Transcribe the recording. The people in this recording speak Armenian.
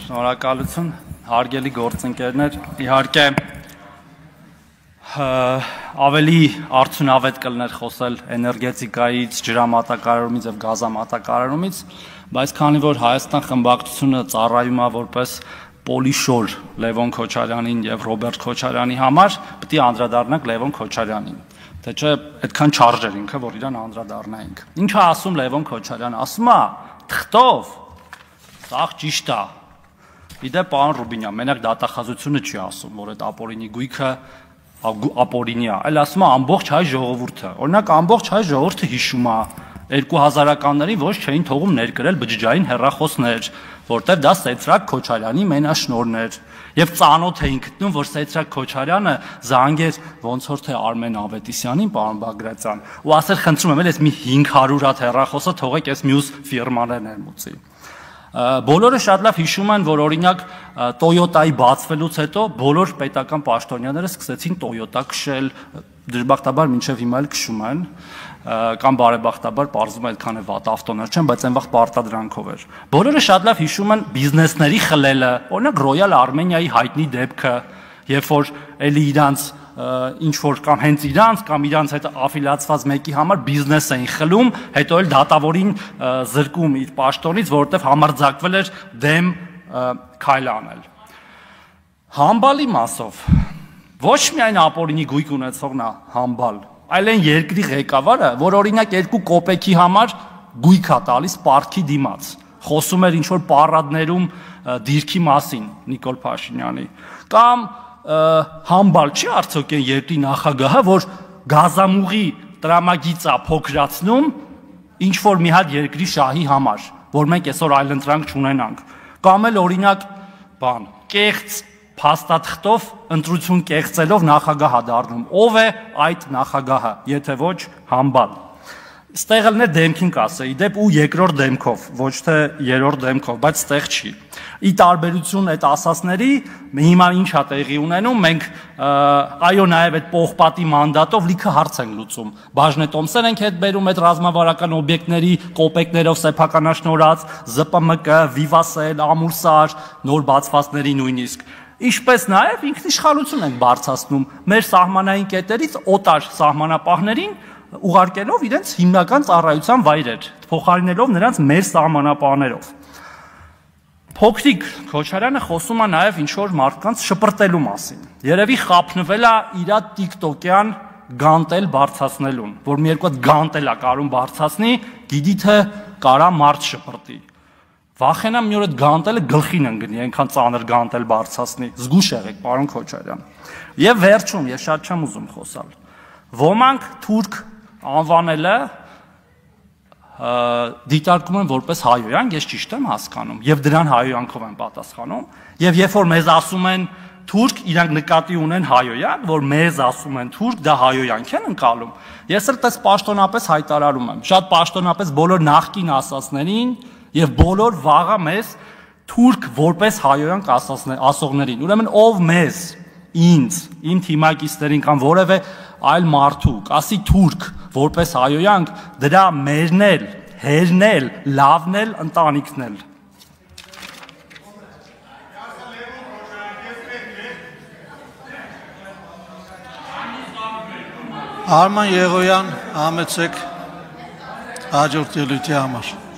Շնորհակալություն, հարգելի գործընկերներ, իհարկե ավելի արդյունավետ կլներ խոսել էներգետիկայից, ջրամատակարարումից եւ գազամատակարարումից, բայց քանի որ Հայաստան խմբակցությունը ծառայում է որպես պոլիշոր Լևոն Քոչարյանին եւ Ռոբերտ Քոչարյանի համար, պետք է անդրադառնանք Լևոն Քոչարյանին։ Թե չէ, այդքան չարժ էր ինքը, որ իրան անդրադառնայինք։ Ինչ է ասում Լևոն Քոչարյանը, ասում է թղթով, սա ճիշտ է։ Իդեպ պարոն Ռուբինյան, մենակ դատախազությունը չի ասում, որ այդ ապօրինի գույքը ապօրինի է, այլ ասում է ամբողջ հայ ժողովուրդը։ Օրինակ ամբողջ հայ ժողովուրդը հիշում է 2000-ականներին ոչ չէին թողում ներկրել բջջային հեռախոսներ, որտեղ դա Սեյցրակ Քոչարյանի մենաշնորհն էր, եւ ծանոթ էին գտնում, որ Սեյցրակ Քոչարյանը զանգեր ոնց որ թե Արմեն Ավետիսյանին, պարոն Բագրատյան, ու ասել խնդրում եմ, այս մի 500 հատ հեռախոսը թողեք այս մյուս ֆիրմաներն ներմուծի։ Բոլորը շատ լավ հիշում են, որ օրինակ Toyota-ի բացվելուց հետո բոլոր պետական պաշտոնյաները սկսեցին Toyota քշել, դժբախտաբար մինչև հիմա էլ քշում են, կամ բարեբախտաբար պարզվում է այդքան է վատ ավտոներ չեն, բայց այն վաղ պարտադրանքով էր։ Բոլորը շատ լավ հիշում են բիզնեսների խլելը, օրինակ Royal Armenia-ի հայտնի դեպքը, երբ որ էլի իրանց ինչ որ կամ հենց իրանց կամ իրանց հետ աֆիլիացված մեկի համար բիզնես էին խլում, հետո էլ դատավորին զրկում իր պաշտոնից, որովհետև համարձակվել էր դեմ քայլ անել։ Համբալի մասով ոչ միայն ապօրինի գույք ունեցողն է համբալ, այլ այն երկրի ղեկավարը, որ օրինակ 2 կոպեքի համար գույք է տալիս պարտքի դիմաց, խոսում էր ինչ որ պարադներում դիրքի մասին Նիկոլ Փաշինյանի, կամ համբալ չի արդյոք այն երկրի նախագահը, որ գազամուղի տրամագիծա փոքրացնում ինչ որ մի հատ երկրի շահի համար, որ մենք այսօր այլընտրանք չունենանք, կամ էլ օրինակ բան, կեղծ փաստաթղթով ընտրություն կեղծելով նախագահ է դառնում, ով է այդ նախագահը, եթե ոչ համբալ։ Ստեղ էլ ներ դեմքին կասեի, դեպ ու երկրորդ դեմքով, ոչ թե երրորդ դեմքով, բայց ստեղ չի։ Ի տարբերություն այդ ասասների, հիմա ինչ է տեղի ունենում, մենք այո նաև այդ պողպատի մանդատով լիքը հարց ենք լուծում։ Բաժնետոմսեր ենք հետ բերում այդ ռազմավարական օբյեկտների կոպեկներով սեփականաշնորհած, ԶՊՄԿ, Վիվասել, Ամուրսար, նոր բացվածների նույնիսկ։ Ինչպես նաև ինքնիշխանություն ենք բարձրացնում մեր սահմանային կետերից օտար սահմանապահներին ուղարկելով իրենց հիմնական ծառայության վայրեր, փոխարինելով նրանց մեր սահմանապահներով։ Փոքրիկ Քոչարյանը խոսում է նաև ինչ-որ մարդկանց շպրտելու մասին։ Երևի խափնվել է իր տիկտոկյան գանտել բարձրացնելուն, որ մի երկու հատ գանտել է կարում բարձրացնի, գիտի թե կարա մարդ շպրտի։ Վախենամ մի օր այդ գանտելը գլխին ընկնի, այնքան ծանր գանտել բարձրացնի։ Զգուշ եղեք, պարոն Քոչարյան։ Եվ վերջում, ես շատ չեմ ուզում խոսալ։ Ոմանք թուրք անվանելը դիտարկում են որպես հայոյանք, ես ճիշտ եմ հասկանում, եւ դրան հայոյանքով են պատասխանում, եւ երբ որ մեզ ասում են թուրք, իրանք նկատի ունեն հայոյանք, որ մեզ ասում են թուրք, դա հայոյանք են ընկալում։ Ես էլ տես պաշտոնապես հայտարարում եմ, շատ պաշտոնապես բոլոր նախկին ասածներին եւ բոլոր վաղը մեզ թուրք որպես հայոյանք ասողներին։ Ուրեմն ով մեզ, ինձ, իմ թիմակիցներին կամ որևէ այլ մարդու ասի թուրք որպես հայոյանք, դրա մերն էլ, հերն էլ, լավն էլ, ընտանիքն էլ։ Արման Եղոյան, համեցեք հաջորդ ելույթի համար։